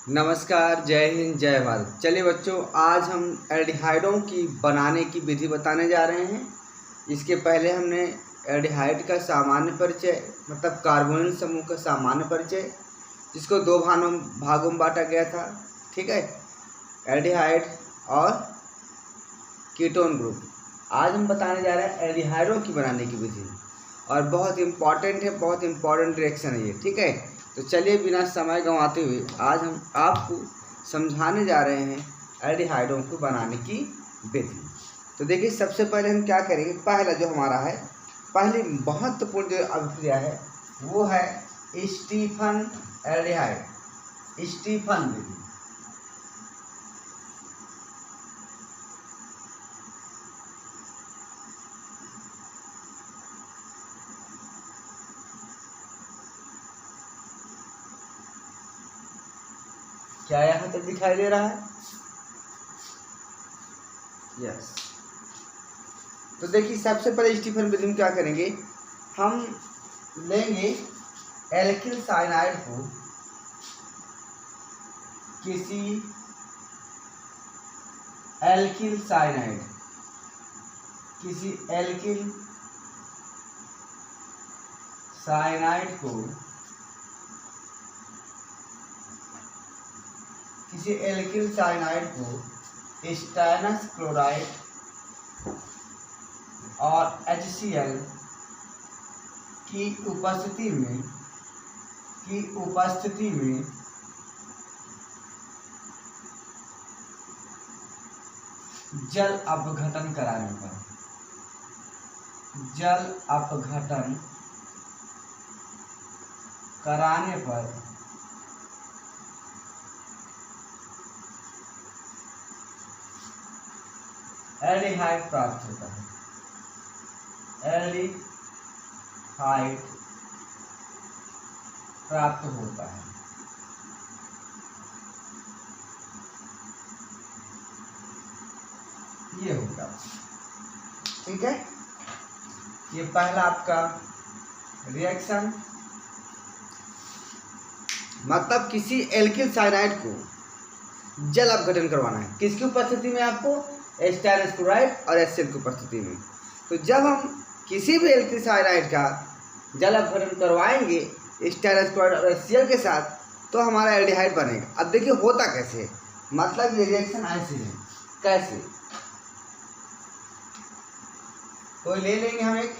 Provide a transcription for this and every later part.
नमस्कार, जय हिंद, जय भारत। चलिए बच्चों, आज हम एल्डिहाइडों की बनाने की विधि बताने जा रहे हैं। इसके पहले हमने एल्डिहाइड का सामान्य परिचय मतलब कार्बोनिल समूह का सामान्य परिचय, जिसको दो भागों में बांटा गया था। ठीक है, एल्डिहाइड और कीटोन ग्रुप। आज हम बताने जा रहे हैं एल्डिहाइडों की बनाने की विधि, और बहुत इम्पॉर्टेंट है, बहुत इम्पॉर्टेंट रिएक्शन है ये। ठीक है, तो चलिए बिना समय गंवाते हुए आज हम आपको समझाने जा रहे हैं एल्डिहाइडों को बनाने की विधि। तो देखिए, सबसे पहले हम क्या करेंगे, पहला जो हमारा है, पहली महत्वपूर्ण जो अभिक्रिया है वो है स्टीफन एल्डिहाइड, स्टीफन विधि। क्या यहाँ तक दिखाई दे रहा है? यस। तो देखिए, सबसे पहले स्टीफन विधि में क्या करेंगे, हम लेंगे एल्किल साइनाइड को किसी एल्किल साइनाइड को स्टेनस क्लोराइड और HCl की उपस्थिति में जल अपघटन कराने पर एल्डिहाइड प्राप्त होता है। ये होगा। ठीक है, ये पहला आपका रिएक्शन, मतलब किसी एल्किल साइनाइड को जल अपघटन करवाना है। किसकी उपस्थिति में? आपको स्टेनस क्लोराइड और HCl की उपस्थिति में। तो जब हम किसी भी एल्किल साइनाइड का जल अपघटन करवाएंगे स्टेनस क्लोराइड और HCl के साथ, तो हमारा एल्डिहाइड बनेगा। अब देखिए होता कैसे है, मतलब ये रिएक्शन ऐसे है। कैसे? तो ले लेंगे हम एक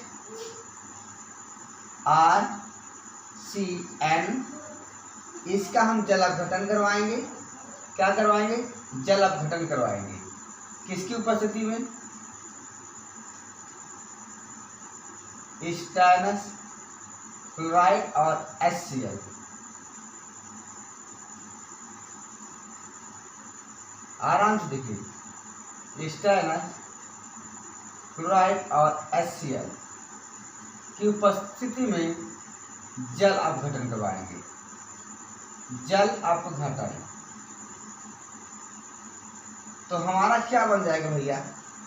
RCN, इसका हम जल अपघटन करवाएंगे। क्या करवाएंगे? जल अपघटन करवाएंगे। किसकी उपस्थिति में? स्टेनस क्लोराइड और HCl। आराम से देखिए, स्टेनस क्लोराइड और HCl की उपस्थिति में जल अपघटन करवाएंगे। जल अपघटन तो हमारा क्या बन जाएगा भैया?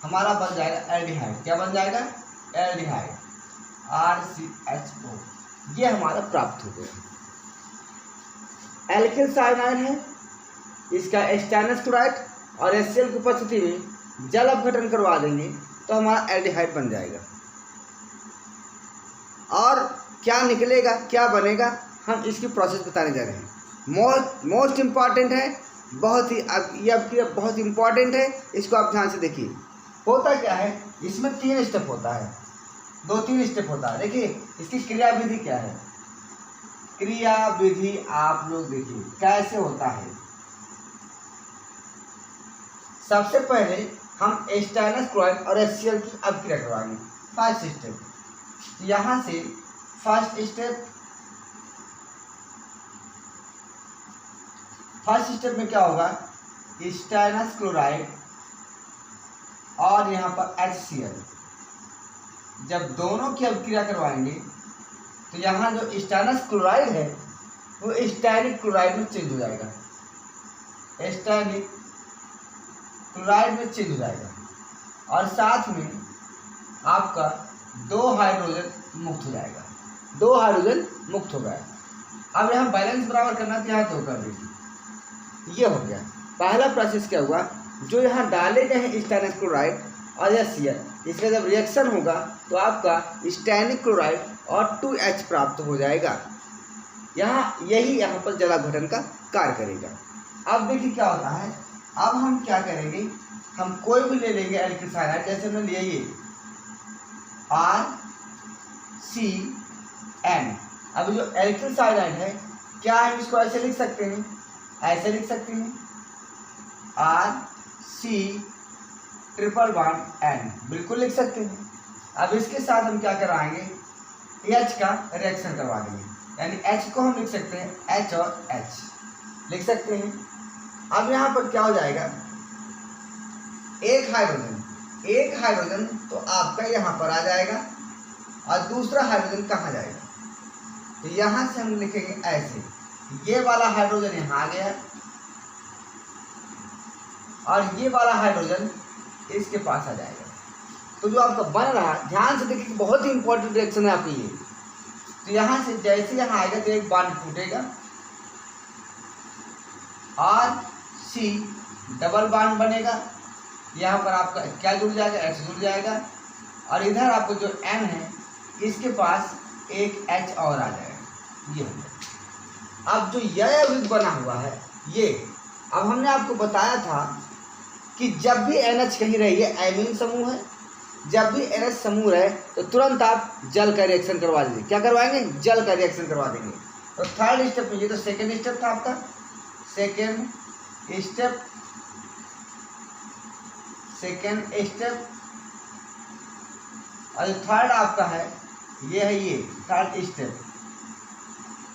हमारा बन जाएगा एल्डिहाइड। क्या बन जाएगा? Aldehyde, RCHO। ये हमारा प्राप्त हो गया। एल्किल साइनाइड है, इसका स्टेनस क्लोराइड और HCl की उपस्थिति में जल अपघटन करवा देंगे तो हमारा एल्डिहाइड बन जाएगा। और क्या निकलेगा, क्या बनेगा, हम इसकी प्रोसेस बताने जा रहे हैं। मोस्ट इम्पॉर्टेंट है, बहुत ही, अब ये बहुत इम्पॉर्टेंट है, इसको आप ध्यान से देखिए। होता क्या है, इसमें 3 स्टेप होता है, 2-3 स्टेप होता है। देखिए इसकी क्रिया विधि क्या है, क्रिया विधि आप लोग देखिए कैसे होता है। सबसे पहले हम स्टेनस क्लोराइड और HCl की अपक्रिया करवाएंगे। फर्स्ट स्टेप, यहाँ से फर्स्ट स्टेप में क्या होगा, स्टेनस क्लोराइड और यहाँ पर HCl, जब दोनों की अपक्रिया करवाएंगे तो यहाँ जो स्टेनस क्लोराइड है वो स्टेरिक क्लोराइड में चेंज हो जाएगा। स्टेरिक क्लोराइड में चेंज हो जाएगा, और साथ में आपका 2 हाइड्रोजन मुक्त हो जाएगा। 2 हाइड्रोजन मुक्त हो गया। अब यहाँ बैलेंस बराबर करना तो यहाँ तो कर दीजिए। ये हो गया पहला प्रोसेस। क्या हुआ, जो यहाँ डाले गए हैं स्टेनिक क्लोराइड और HCl, इसका जब रिएक्शन होगा तो आपका स्टेनिक क्लोराइड और 2H प्राप्त हो जाएगा। यही यहाँ पर जलाघटन का कार्य करेगा। अब देखिए क्या होता है, अब हम क्या करेंगे, हम कोई भी ले लेंगे एल्किल साइनाइड, जैसे हमने लिया ये RCN। अब जो एल्किल साइनाइड है क्या हम इसको ऐसे लिख सकते हैं, ऐसे लिख सकते हैं RC∼N, बिल्कुल लिख सकते हैं। अब इसके साथ हम क्या कराएंगे, H का रिएक्शन करवा देंगे, यानी H को हम लिख सकते हैं H और H लिख सकते हैं। अब यहाँ पर क्या हो जाएगा, एक हाइड्रोजन तो आपका यहाँ पर आ जाएगा और दूसरा हाइड्रोजन कहाँ जाएगा, तो यहाँ से हम लिखेंगे ऐसे, ये वाला हाइड्रोजन यहाँ आ गया और ये वाला हाइड्रोजन इसके पास आ जाएगा। तो जो आपका बन रहा है, ध्यान से देखिए, बहुत ही इंपॉर्टेंट रिएक्शन है आपकी ये। तो यहाँ से जैसे यहाँ आएगा तो एक बॉन्ड टूटेगा, RC डबल बॉन्ड बनेगा, यहाँ पर आपका क्या जुड़ जाएगा, H जुड़ जाएगा और इधर आपको जो N है इसके पास एक H और आ जाएगा। ये हो गया। अब जो यह यौगिक बना हुआ है ये, अब हमने आपको बताया था कि जब भी NH कहीं रही है, एमीन समूह है, जब भी NH समूह रहे तो तुरंत आप जल का रिएक्शन करवा दीजिए। क्या करवाएंगे, जल का रिएक्शन करवा देंगे। तो थर्ड स्टेप में, ये तो सेकेंड स्टेप था आपका, सेकेंड स्टेप और थर्ड आपका है ये है, ये थर्ड स्टेप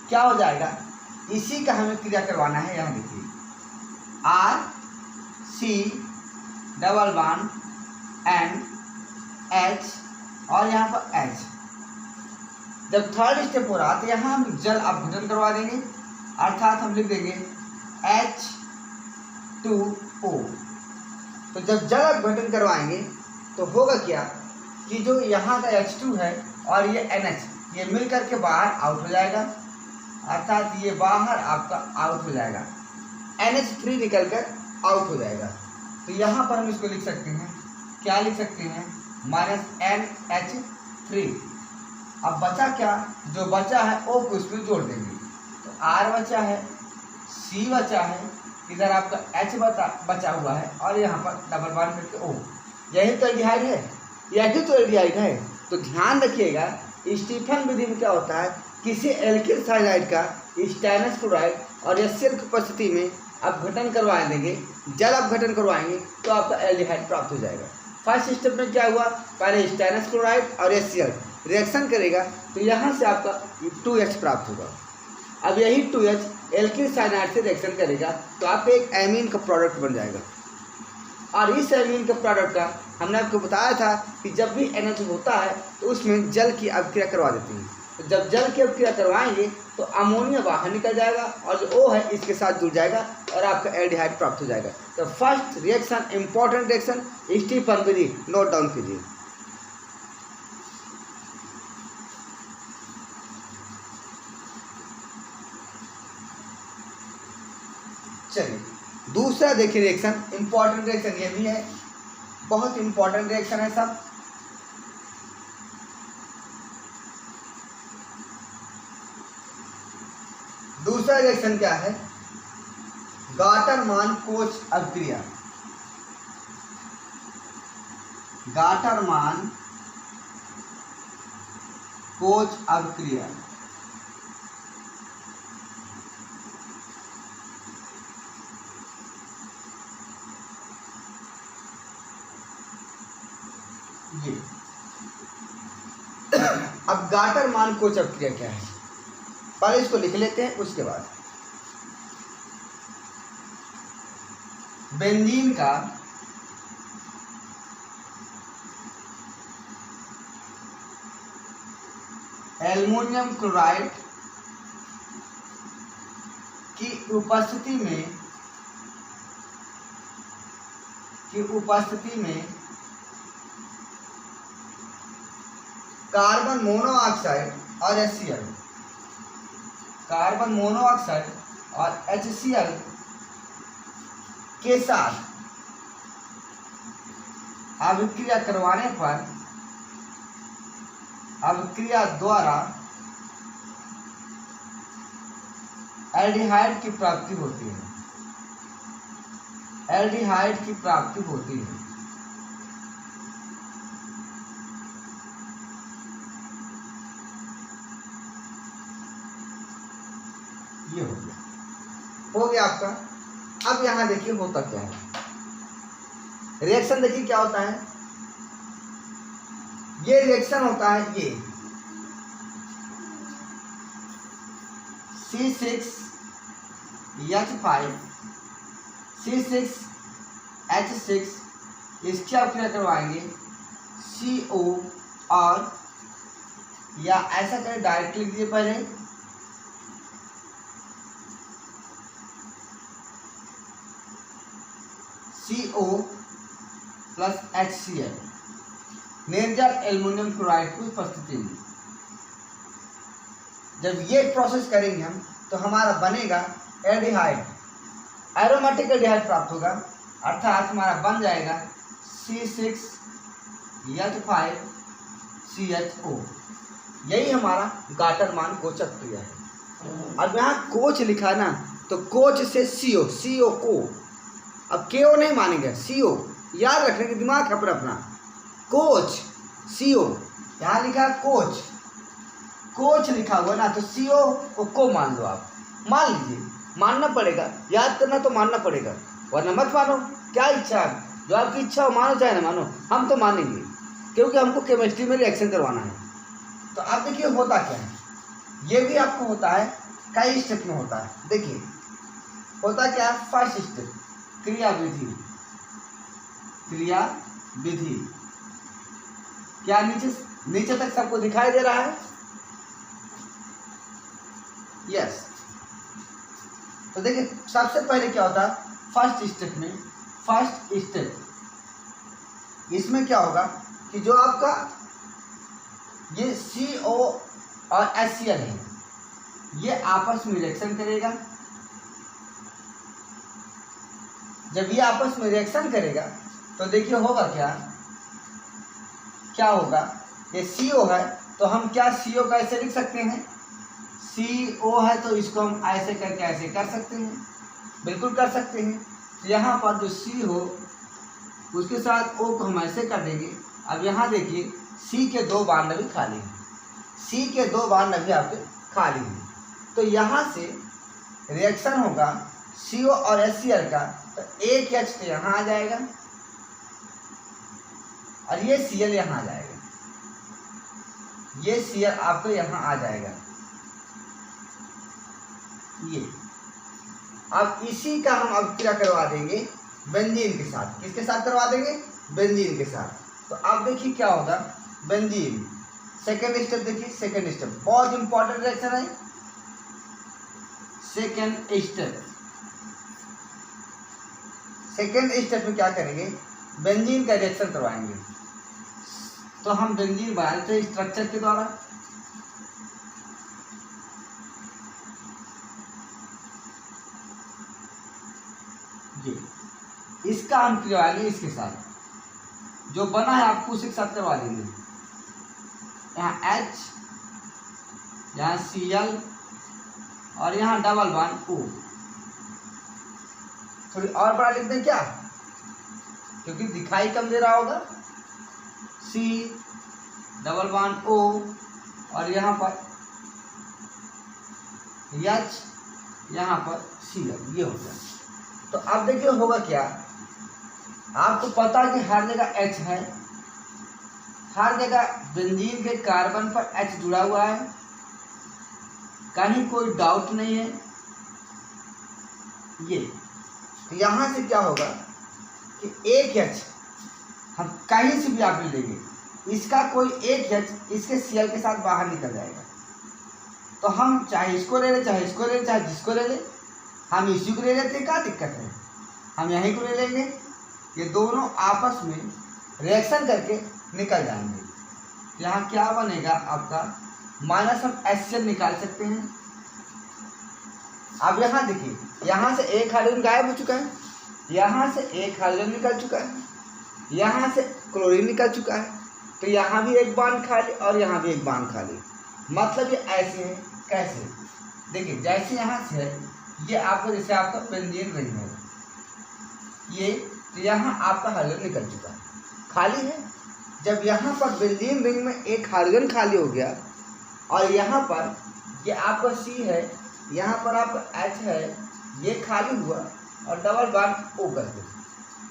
क्या हो जाएगा, इसी का हमें क्रिया करवाना है। यहाँ देखिए RC डबल बॉन्ड NH और यहाँ पर H। जब थर्ड स्टेप हो रहा तो यहाँ हम जल अपघटन करवा देंगे, अर्थात हम लिख देंगे H2O। तो जब जल अपघटन करवाएंगे तो होगा क्या कि जो यहाँ का H2 है और ये NH, ये मिल करके बाहर आउट हो जाएगा, अर्थात ये बाहर आपका आउट हो जाएगा, NH3 निकल कर आउट हो जाएगा। तो यहाँ पर हम इसको लिख सकते हैं, क्या लिख सकते हैं, -NH3। अब बचा क्या, जो बचा है O को इसमें जोड़ देंगे, तो R बचा है, C बचा है, इधर आपका H बचा हुआ है और यहाँ पर डबल बॉन्ड करके O। यही तो एल्डिहाइड है, यही तो एल्डिहाइड है। तो ध्यान रखिएगा, स्टीफन विधि में क्या होता है, किसी एल्किल साइनाइड का स्टेनस क्लोराइड और HCl की उपस्थिति में अपघटन करवा देंगे, जल अपघटन करवाएंगे तो आपका एल्डिहाइड प्राप्त हो जाएगा। फर्स्ट स्टेप में क्या हुआ, पहले स्टेनस क्लोराइड और HCl रिएक्शन करेगा तो यहाँ से आपका 2H प्राप्त होगा। अब यही 2H एल्किल साइनाइड से रिएक्शन करेगा तो आपका एक एमीन का प्रोडक्ट बन जाएगा। और इस एमीन के प्रोडक्ट का हमने आपको बताया था कि जब भी NH होता है तो उसमें जल की अभिक्रिया करवा देते हैं। तो जब जल की अभिक्रिया करवाएंगे तो अमोनिया बाहर निकल जाएगा और जो O है इसके साथ जुड़ जाएगा और आपका एल्डिहाइड प्राप्त हो जाएगा। तो first reaction, important reaction, Stephen विधि, नोट डाउन कीजिए। चलिए दूसरा देखिए रिएक्शन, इंपॉर्टेंट रिएक्शन ये भी है, बहुत इंपॉर्टेंट रिएक्शन है सब। दूसरा रिएक्शन क्या है, गाटरमान-कोच अभिक्रिया। गाटरमान-कोच अभिक्रिया ये। अब गाटरमान-कोच अभिक्रिया क्या है, पहले इसको लिख लेते हैं, उसके बाद बेंजीन का एल्युमिनियम क्लोराइड की उपस्थिति में कार्बन मोनोऑक्साइड और HCl के साथ अभिक्रिया करवाने पर अभिक्रिया द्वारा एल्डिहाइड की प्राप्ति होती है। एल्डिहाइड की प्राप्ति होती है। ये हो गया आपका। अब यहां देखिए होता क्या है, रिएक्शन देखिए क्या होता है। ये रिएक्शन होता है ये C6H5 C6H6 इसकी आप क्या करवाएंगे CO और या ऐसा करें डायरेक्ट लिख दीजिए पहले CO प्लस HCl निर्जल एल्युमिनियम क्लोराइड की उपस्थिति में। जब ये प्रोसेस करेंगे हम तो हमारा बनेगा एल्डिहाइड, एरोमेटिक एल्डिहाइड प्राप्त होगा, अर्थात हमारा बन जाएगा C6H5CHO। यही हमारा गाटर मान कोच क्रिया है। अब यहाँ कोच लिखा ना तो कोच से CO, CO को, अब KO नहीं मानेंगे, CO याद रखने की दिमाग है अपना। कोच CO यहाँ लिखा कोच, कोच लिखा हुआ ना तो CO को मान लो आप, मान लीजिए, मानना पड़ेगा, याद करना तो मानना पड़ेगा, वरना मत मानो। क्या इच्छा है, जो आपकी इच्छा हो मानो चाहे ना मानो, हम तो मानेंगे क्योंकि हमको केमिस्ट्री में रिएक्शन करवाना है। तो आप देखिए होता क्या है, ये भी आपको होता है कई स्टेप में होता है। देखिए होता क्या है, फर्स्ट स्टेप क्रिया विधि। क्रिया विधि क्या नीचे तक सबको दिखाई दे रहा है? यस। तो देखिए सबसे पहले क्या होता है फर्स्ट स्टेप में, फर्स्ट स्टेप इसमें क्या होगा कि जो आपका ये CO और HCl है ये आपस में रिएक्शन करेगा। जब ये आपस में रिएक्शन करेगा तो देखिए होगा क्या होगा, ये CO है तो हम क्या CO का ऐसे लिख सकते हैं, CO है तो इसको हम ऐसे करके ऐसे कर सकते हैं, बिल्कुल कर सकते हैं। तो यहाँ पर जो C हो उसके साथ O को हम ऐसे कर देंगे। अब यहाँ देखिए C के दो बांध भी खाली हैं, C के दो बांध भी आपके खाली हैं। तो यहाँ से रिएक्शन होगा CO और HCl का, तो एक H तो यहाँ आ जाएगा और ये Cl यहाँ आ जाएगा, ये Cl आपको यहाँ आ जाएगा। ये अब इसी का हम अब क्या करवा देंगे बेंजीन के साथ। किसके साथ करवा देंगे? बेंजीन के साथ। तो अब देखिए क्या होगा, बेंजीन सेकेंड स्टेप। देखिए सेकेंड स्टेप बहुत इंपॉर्टेंट रिएक्शन है। सेकेंड स्टेप में क्या करेंगे, बेंजीन का रिएक्शन करवाएंगे। तो हम बेंजीन बनाते हैं स्ट्रक्चर के द्वारा। ये इसका हम करवाएंगे इसके साथ, जो बना है आपको उसी के साथ करवा देंगे। यहाँ H, यहाँ Cl और यहाँ डबल बॉन्ड O। थोड़ी और बड़ा लिख दें क्या, क्योंकि दिखाई कम दे रहा होगा। C डबल बॉन्ड O और यहाँ पर H, यहाँ पर Cl, ये हो गया। तो अब देखिए होगा क्या, आपको पता है कि हर जगह H है, हर जगह बेंजीन के कार्बन पर H जुड़ा हुआ है, कहीं कोई डाउट नहीं है। ये तो यहाँ से क्या होगा कि एक H हम कहीं से भी आप लेंगे, इसका कोई एक H इसके Cl के साथ बाहर निकल जाएगा। तो हम चाहे इसको ले लें, चाहे इसको ले लें, चाहे जिसको ले लें, हम इसी को ले लेते हैं, क्या दिक्कत है, हम यहीं को ले लेंगे। ये दोनों आपस में रिएक्शन करके निकल जाएंगे। यहाँ क्या बनेगा आपका, माइनस हम HCl निकाल सकते हैं। अब यहाँ देखिए, यहाँ से एक हाइड्रोजन गायब हो चुका है, यहाँ से एक हाइड्रोजन निकल चुका है, यहाँ से क्लोरीन निकल चुका है, तो यहाँ भी एक बॉन्ड खाली और यहाँ भी एक बॉन्ड खाली। मतलब ये ऐसे है, कैसे? देखिए जैसे यहाँ से है, ये आपको जैसे आपका बेंजीन रिंग है ये, तो यहाँ आपका हाइड्रोजन निकल चुका है, खाली है। जब यहाँ पर बेंजीन रिंग में एक हाइड्रोजन खाली हो गया और यहाँ पर ये आपका C है, यहाँ पर आपका H है, ये खाली हुआ और डबल बॉन्ड O कर दे,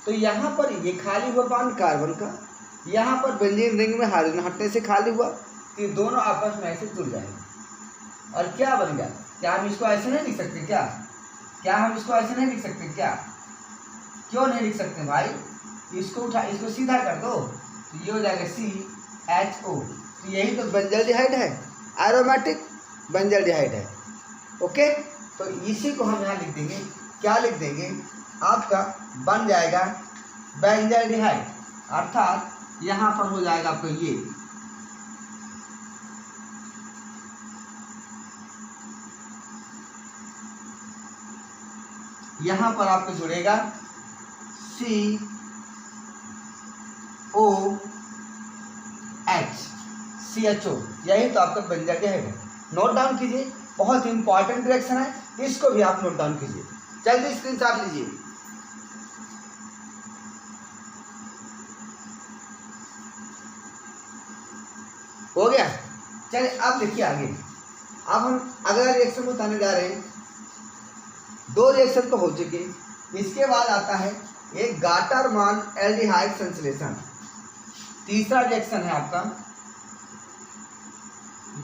तो यहाँ पर ये खाली हुआ बॉन्ड कार्बन का, यहाँ पर बेंजीन रिंग में हाइड्रोजन हटने से खाली हुआ, तो ये दोनों आपस में ऐसे जुड़ जाएंगे और क्या बन गया? क्या हम इसको ऐसे नहीं लिख सकते क्या? क्या हम इसको ऐसे नहीं लिख सकते क्या? क्यों नहीं लिख सकते भाई? इसको उठा, इसको सीधा कर दो, तो ये हो जाएगा CHO। तो यही तो बेंजल्डिहाइड है, एरोमेटिक बेंजल्डिहाइड है। ओके, तो इसी को हम यहाँ लिख देंगे, क्या लिख देंगे? आपका बन जाएगा बेंजल्डिहाइड, अर्थात यहाँ पर हो जाएगा आपको ये यहाँ पर आपको जुड़ेगा COH, यही तो आपका बेंजल्डिहाइड है। नोट डाउन कीजिए, बहुत इंपॉर्टेंट रिएक्शन है, इसको भी आप नोट डाउन कीजिए। जल्दी स्क्रीनशॉट लीजिए। हो गया? चलिए अब देखिए आगे। अब हम अगला रिएक्शन बताने जा रहे हैं। दो रिएक्शन तो हो चुके, इसके बाद आता है एक गाटरमान एल्डिहाइड संश्लेषण। तीसरा रिएक्शन है आपका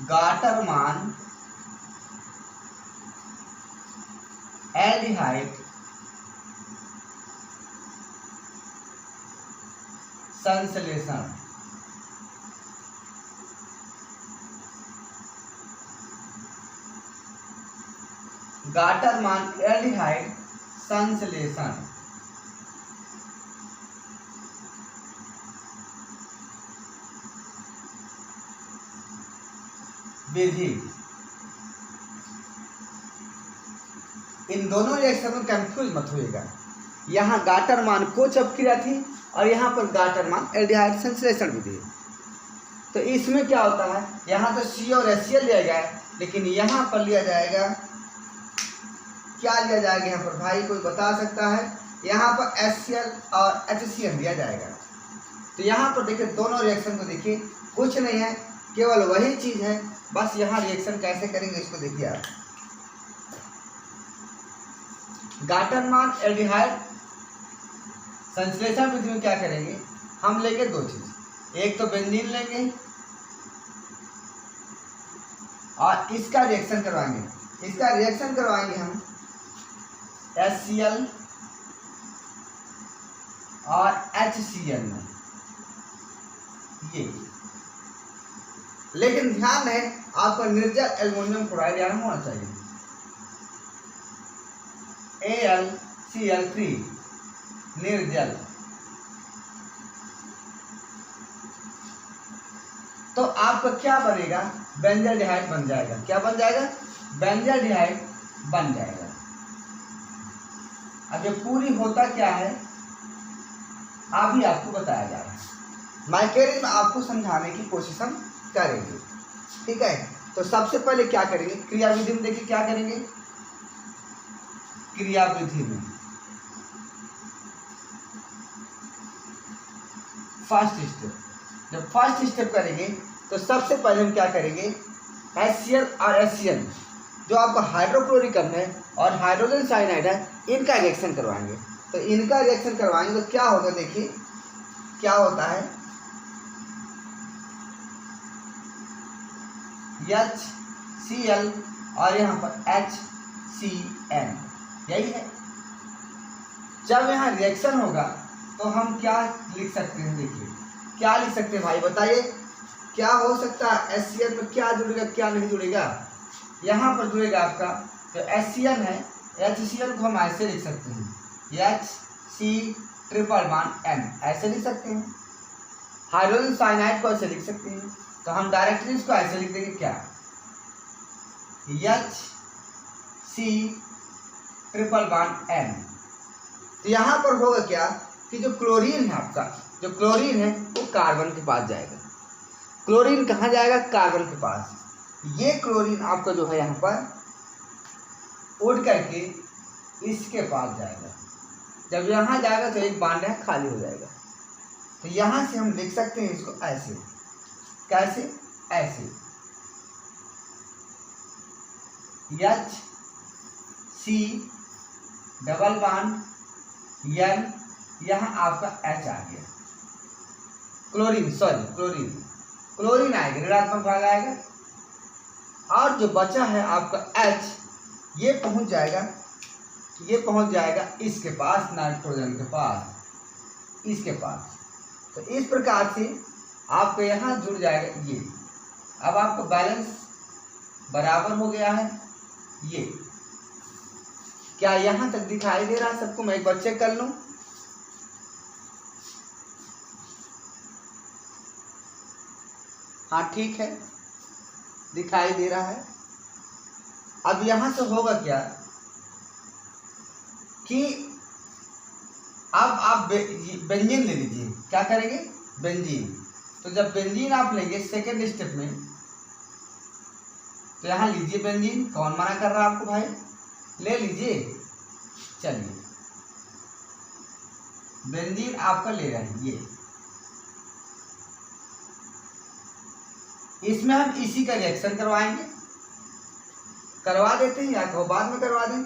गाटरमान एल्डिहाइड संश्लेषण। गाटरमान एल्डिहाइड संश्लेषण विधि। इन दोनों रिएक्शन में कंफ्यूज मत होइएगा। यहाँ गाटरमान को क्रिया थी और यहाँ पर गाटरमान एल्डिहाइड संश्लेषण विधि। तो इसमें क्या होता है, यहाँ तो C और HCl लिया गया है, लेकिन यहाँ पर लिया जाएगा, क्या लिया जाएगा यहाँ पर भाई, कोई बता सकता है? यहाँ पर HCl और HCl दिया जाएगा। तो यहाँ पर देखिए दोनों रिएक्शन को देखिए, कुछ नहीं है, केवल वही चीज़ है, बस यहाँ रिएक्शन कैसे करेंगे इसको देखिए आप। गाटरमान एल्डिहाइड संश्लेषण विधि में क्या करेंगे, हम लेंगे दो चीज़, एक तो बेंजीन लेंगे और इसका रिएक्शन करवाएंगे। इसका रिएक्शन करवाएंगे हम HCl और HCl में, ये। लेकिन ध्यान है आपका निर्जल एल्युमिनियम क्लोराइड यहाँ होना चाहिए, AlCl3 निर्जल। तो आपका क्या बनेगा, बेंजल्डिहाइड बन जाएगा। क्या बन जाएगा? बेंजल्डिहाइड बन जाएगा। अब ये पूरी होता क्या है अभी आपको बताया जा रहा है, माइकेरिज में आपको समझाने की कोशिश हम करेंगे, ठीक है। तो सबसे पहले क्या करेंगे, क्रियाविधि में देखिए क्या करेंगे। क्रियाविधि में फर्स्ट स्टेप, जब फर्स्ट स्टेप करेंगे तो सबसे पहले हम क्या करेंगे, HCl और HCl जो आपका हाइड्रोक्लोरिक अम्ल है और हाइड्रोजन साइनाइड है, इनका रिएक्शन करवाएंगे। तो इनका रिएक्शन करवाएंगे तो क्या होगा, देखिए क्या होता है, HCl और यहाँ पर HCl, यही है। जब यहाँ रिएक्शन होगा तो हम क्या लिख सकते हैं, देखिए क्या लिख सकते हैं भाई बताइए, क्या हो सकता है, HCl में क्या जुड़ेगा क्या नहीं जुड़ेगा, यहाँ पर जुड़ेगा आपका तो HCl है, HCl को हम ऐसे लिख सकते हैं HC≡N, ऐसे लिख सकते हैं। हाइड्रोजन साइनाइड को ऐसे लिख सकते हैं, तो हम डायरेक्टली इसको ऐसे लिख देंगे, क्या HC≡N। तो तो यहाँ पर होगा क्या कि जो क्लोरीन है आपका, जो क्लोरीन है वो कार्बन के पास जाएगा। क्लोरीन कहाँ जाएगा? कार्बन के पास। ये क्लोरीन आपका जो है यहाँ पर उड़ करके इसके पास जाएगा। जब यहाँ जाएगा तो एक बांड है खाली हो जाएगा। तो यहाँ से हम लिख सकते हैं इसको ऐसे। कैसे? ऐसे HC डबल बांड N, यहाँ आपका H आ गया। क्लोरीन आएगा, ऋणात्मक भाग आएगा। और जो बचा है आपका H, ये पहुंच जाएगा इसके पास, नाइट्रोजन के पास, इसके पास। तो इस प्रकार से आपको यहाँ जुड़ जाएगा ये। अब आपका बैलेंस बराबर हो गया है। ये क्या यहाँ तक दिखाई दे रहा है सबको? मैं एक बार चेक कर लूँ। हाँ ठीक है, दिखाई दे रहा है। अब यहाँ से होगा क्या कि अब आप बेंजीन ले लीजिए। क्या करेंगे? बेंजीन। तो जब बेंजीन आप लेंगे सेकेंड स्टेप में, तो यहाँ लीजिए बेंजीन। कौन मना कर रहा है आपको भाई? ले लीजिए। चलिए बेंजीन आपका ले रहे हैं ये। इसमें हम इसी का रिएक्शन करवाएंगे। करवा देते हैं या तो बाद में करवा दें,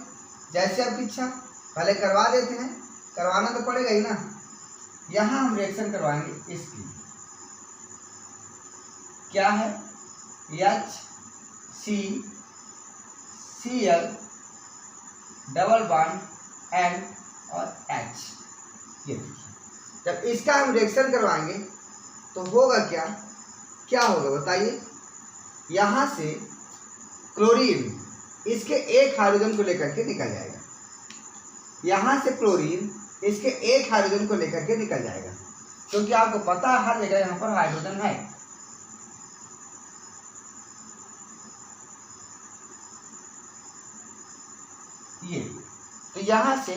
जैसे आपकी इच्छा। पहले करवा देते हैं, करवाना तो पड़ेगा ही ना। यहाँ हम रिएक्शन करवाएंगे इसकी। क्या है? HCCl डबल बॉन्ड N और H। ये देखिए, जब इसका हम रिएक्शन करवाएंगे तो होगा क्या? क्या होगा बताइए? यहाँ से क्लोरीन इसके एक हाइड्रोजन को लेकर के निकल जाएगा। यहाँ से क्लोरीन इसके एक हाइड्रोजन को लेकर के निकल जाएगा, क्योंकि आपको पता है हर जगह यहाँ पर हाइड्रोजन है। ये तो यहाँ से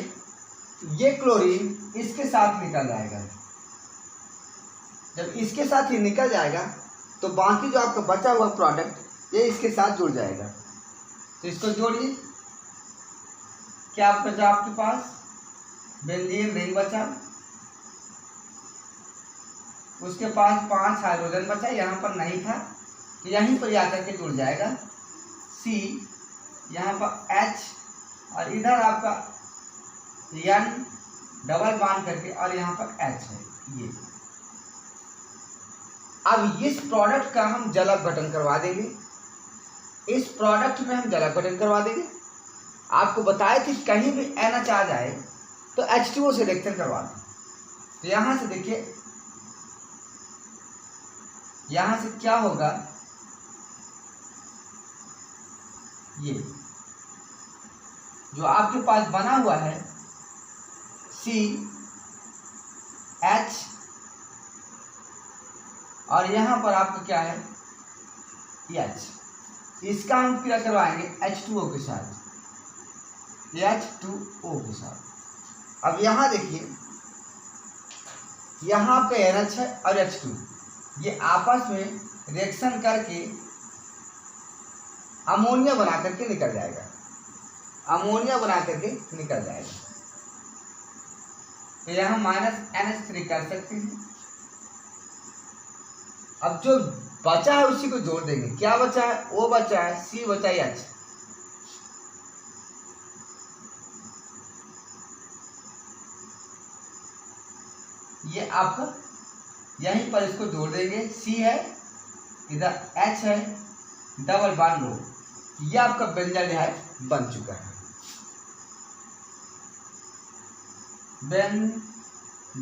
ये क्लोरीन इसके साथ निकल जाएगा। जब इसके साथ ही निकल जाएगा तो बाकी जो आपका बचा हुआ प्रोडक्ट ये इसके साथ जुड़ जाएगा। तो इसको जोड़िए। क्या बचा आपके पास? बेंजीन नहीं बचा, उसके पास 5 हाइड्रोजन बचा, यहाँ पर नहीं था, तो यहीं पर जाकर के जुड़ जाएगा C, यहाँ पर H और इधर आपका N डबल बॉन्ड करके और यहाँ पर H है ये। अब इस प्रोडक्ट का हम जल अपघटन करवा देंगे। इस प्रोडक्ट में हम जल अपघटन करवा देंगे। आपको बताए थे कहीं भी NH आ जाए तो H2O से रिएक्शन करवा दें। तो यहाँ से देखिए, यहाँ से क्या होगा? ये जो आपके पास बना हुआ है CH और यहाँ पर आपका क्या है? H। इसका हम क्रिया करवाएंगे H2O के साथ, H2O के साथ। अब यहाँ देखिए, यहाँ आपका NH है और H2, ये आपस में रिएक्शन करके अमोनिया बना करके निकल जाएगा। अमोनिया बना करके निकल जाएगा। तो यहाँ -NH3 कर सकते हैं। अब जो बचा है उसी को जोड़ देंगे। क्या बचा है? O बचा है, C बचा है, H। ये आपका यहीं पर इसको जोड़ देंगे। C है, इधर H है, डबल बॉन्ड O। ये आपका बेंजाल्डिहाइड बन चुका है।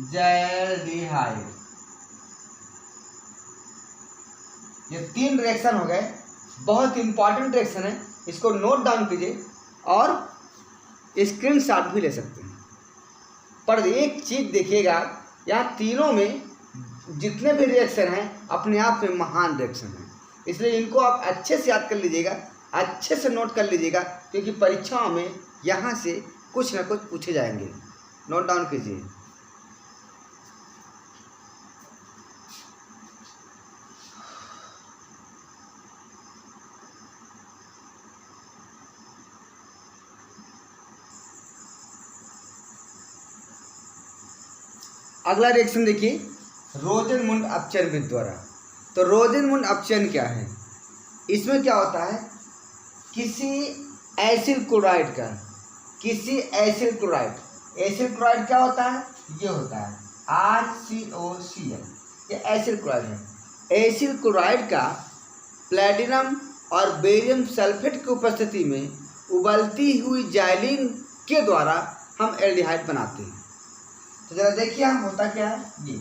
बेंजाल्डिहाइड। ये 3 रिएक्शन हो गए। बहुत इंपॉर्टेंट रिएक्शन है, इसको नोट डाउन कीजिए और स्क्रीनशॉट भी ले सकते हैं। पर एक चीज देखिएगा, यहाँ तीनों में जितने भी रिएक्शन हैं अपने आप में महान रिएक्शन हैं, इसलिए इनको आप अच्छे से याद कर लीजिएगा, अच्छे से नोट कर लीजिएगा, क्योंकि परीक्षाओं में यहाँ से कुछ ना कुछ पूछे जाएंगे। नोट डाउन कीजिए। अगला रिएक्शन देखिए, रोजेनमुंड अपचयन विधि द्वारा। तो रोजेनमुंड अपचयन क्या है? इसमें क्या होता है, किसी एसिड क्लोराइड एसिड क्लोराइड क्या होता है, ये होता है RCOCl, ये एसिड क्लोराइड है। एसिड क्लोराइड का प्लैटिनम और बेरियम सल्फेट की उपस्थिति में उबलती हुई जाइलिन के द्वारा हम एल्डिहाइड बनाते हैं। तो जरा देखिए हम होता क्या है, ये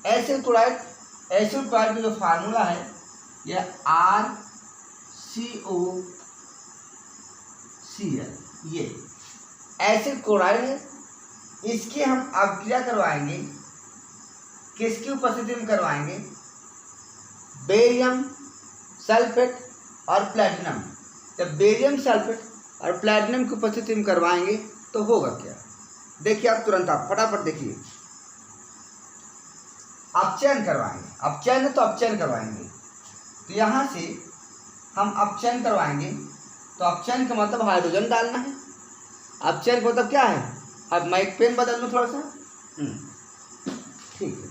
एसिड क्लोराइड का जो फार्मूला है यह RCOCl, ये एसिड क्लोराइड है। इसकी हम अभिक्रिया करवाएंगे, किसकी उपस्थिति में करवाएंगे, बेरियम सल्फेट और प्लैटिनम। जब बेरियम सल्फेट और प्लैटिनम की उपस्थिति में करवाएंगे तो होगा क्या, देखिए आप तुरंत आप फटाफट देखिए। अपचयन करवाएंगे, अपचयन है तो अपचयन करवाएंगे। तो यहाँ से हम अपचयन करवाएंगे, तो अपचयन का मतलब हाइड्रोजन डालना है। अपचयन का मतलब क्या है, अब मैं एक पेन बदल लूँ थोड़ा सा, ठीक है,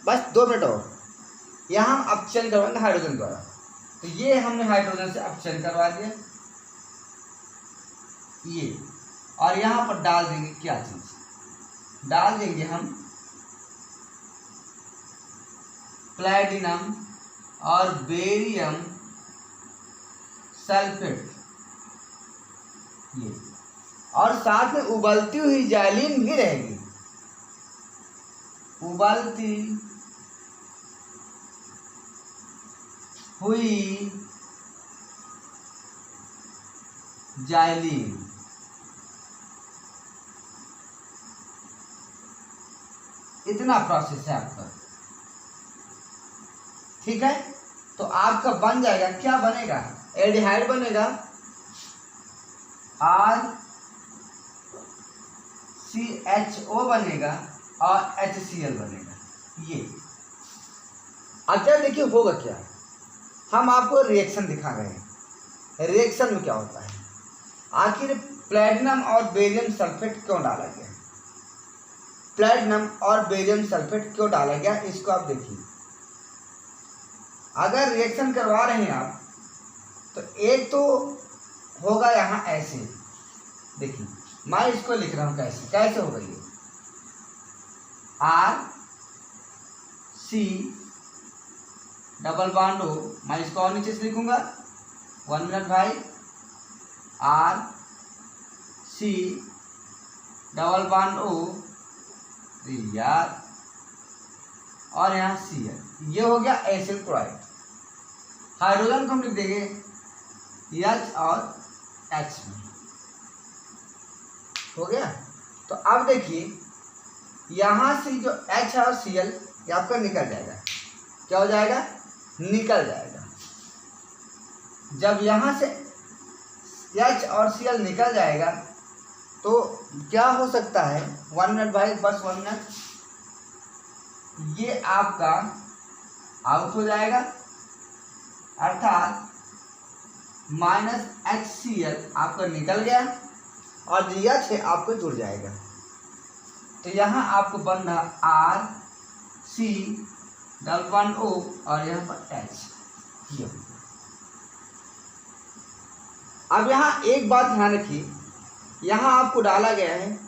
बस 2 मिनट और। यहाँ हम अपचयन करवाएंगे हाइड्रोजन द्वारा। तो ये हमने हाइड्रोजन से अपचयन करवा दिया, ये, और यहाँ पर डाल देंगे क्या चीज़, डाल देंगे हम प्लैटिनम और बेरियम सल्फेट, ये, और साथ में उबलती हुई जाइलिन भी रहेगी, उबलती हुई जाइलिन। इतना प्रोसेस है आपका, ठीक है। तो आपका बन जाएगा, क्या बनेगा, एल्डिहाइड बनेगा, RCHO बनेगा और HCl बनेगा, ये। अच्छा देखिए होगा क्या, हम आपको रिएक्शन दिखा रहे हैं। रिएक्शन में क्या होता है, आखिर प्लैटिनम और बेरियम सल्फेट क्यों डाला गया, प्लैटिनम और बेरियम सल्फेट क्यों डाला गया, इसको आप देखिए। अगर रिएक्शन करवा रहे हैं आप, तो एक तो होगा यहाँ ऐसे, देखिए मैं इसको लिख रहा हूँ कैसे होगा ये, RC डबल बॉन्ड O, मैं इसको और नीचे से लिखूंगा, 1 मिनट भाई, RC डबल बॉन्ड O यार, और यहाँ Cl, ये हो गया एसिड क्लोराइड। हाइड्रोजन को हम लिख देंगे H और H में, हो गया। तो अब देखिए यहाँ से जो H और Cl ये आपका निकल जाएगा, क्या हो जाएगा, निकल जाएगा। जब यहाँ से H और Cl निकल जाएगा तो क्या हो सकता है, 1 मिनट भाई, बस 1 मिनट, ये आपका आउट हो जाएगा, अर्थात -HCl आपका निकल गया और H है आपको जुड़ जाएगा। तो यहाँ आपको बन रहा RC डबल बॉन्ड O और यहाँ पर H। अब यहाँ एक बात ध्यान रखिए, यहाँ आपको डाला गया है,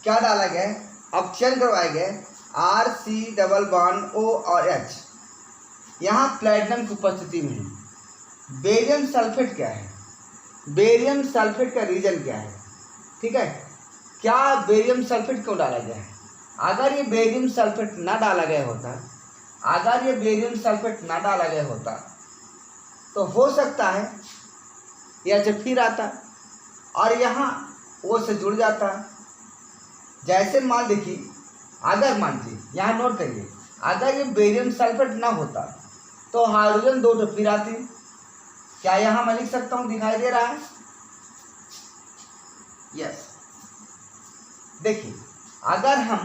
क्या डाला गया है, अपचयन करवाया गया है RC डबल बॉन्ड O और H, यहाँ प्लैटिनम की उपस्थिति में है। बेरियम सल्फेट क्या है, बेरियम सल्फेट का रीजन क्या है, ठीक है, क्या बेरियम सल्फेट क्यों डाला गया है। अगर ये बेरियम सल्फेट ना डाला गया होता, अगर ये बेरियम सल्फेट ना डाला गया होता तो हो सकता है यह जब फिर आता और यहाँ O से जुड़ जाता। जैसे मान देखिए, अगर मान लीजिए, यहाँ नोट करिए, अगर ये बेरियम सल्फेट ना होता तो हाइड्रोजन 2 तो फिर आती। क्या यहाँ मैं लिख सकता हूँ, दिखाई दे रहा है, यस, देखिए अगर हम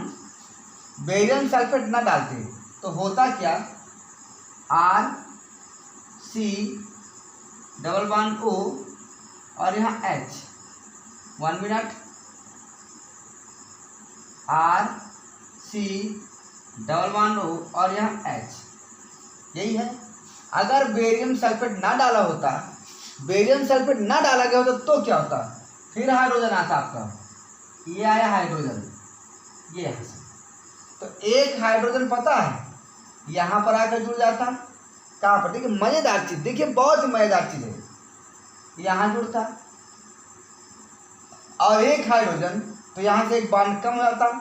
बेरियम सल्फेट ना डालते तो होता क्या, R C double bond O और यहाँ H, 1 minute, R C double bond O और यहाँ H, यही है। अगर बेरियम सल्फेट ना डाला होता, बेरियम सल्फेट ना डाला गया होता तो क्या होता, फिर हाइड्रोजन आता आपका, ये आया हाइड्रोजन, ये यहाँ से, तो एक हाइड्रोजन पता है यहाँ पर आकर जुड़ जाता, कहाँ पर, देखिए मजेदार चीज, देखिए बहुत ही मजेदार चीज है, यहाँ जुड़ता और एक हाइड्रोजन तो यहाँ से एक बॉन्ड कम हो जाता।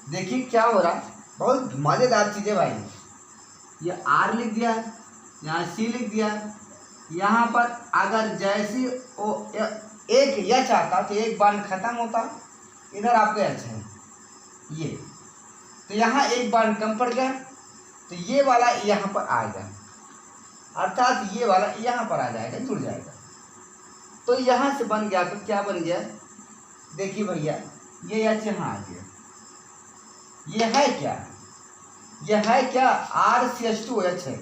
देखिए क्या हो रहा, बहुत मजेदार चीज है भाई। ये R लिख दिया, यहाँ C लिख दिया, यहाँ पर अगर जैसी एक H आता तो एक बॉन्ड खत्म होता, इधर आपका H है ये, तो यहाँ एक बॉन्ड कम पड़ गया, तो ये वाला यहाँ पर आएगा, अर्थात ये वाला यहाँ पर आ जाएगा, जुड़ जाएगा। तो यहाँ से बन गया, तो क्या बन गया, देखिए भैया ये H यहाँ आ गया, ये है क्या, ये है क्या, RCH2OH है।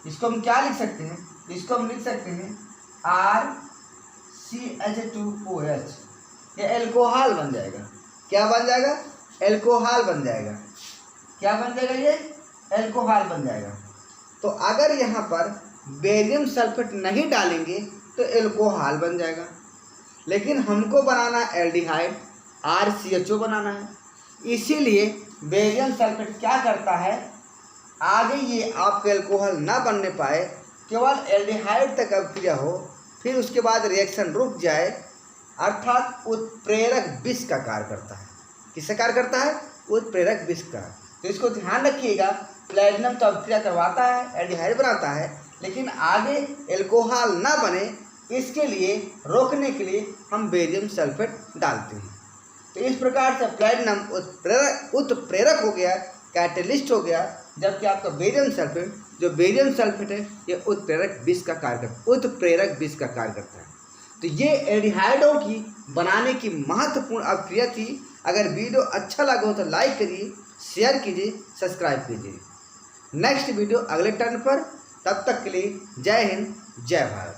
इसको हम क्या लिख सकते हैं, इसको हम लिख सकते हैं RCH2OH, ये एल्कोहल बन जाएगा। क्या बन जाएगा, एल्कोहल बन जाएगा। क्या बन जाएगा, ये एल्कोहल बन जाएगा। तो अगर यहाँ पर बेरियम सल्फेट नहीं डालेंगे तो एल्कोहल बन जाएगा, लेकिन हमको बनाना एल्डिहाइड, RCHO बनाना है, इसीलिए बेरियम सल्फेट क्या करता है, आगे ये आपका एल्कोहल ना बनने पाए, केवल एल्डिहाइड तक अभिक्रिया हो, फिर उसके बाद रिएक्शन रुक जाए, अर्थात उत्प्रेरक विष का कार्य करता है। किसका कार्य करता है, उत्प्रेरक विष का। तो इसको ध्यान रखिएगा, प्लेटिनम तो अभिक्रिया करवाता है, एल्डिहाइड बनाता है, लेकिन आगे एल्कोहल ना बने, इसके लिए रोकने के लिए हम बेरियम सल्फेट डालते हैं। तो इस प्रकार से प्लेटिनम उत्प्रेरक हो गया, कैटलिस्ट हो गया, जबकि आपका बेरियम सल्फेट, जो बेरियम सल्फेट है, ये उत्प्रेरक विष का कार्य करता है। तो ये एल्डिहाइडों की बनाने की महत्वपूर्ण अभिक्रिया थी। अगर वीडियो अच्छा लगा हो तो लाइक करिए, शेयर कीजिए, सब्सक्राइब कीजिए। नेक्स्ट वीडियो अगले टर्न पर, तब तक के लिए जय हिंद, जय भारत।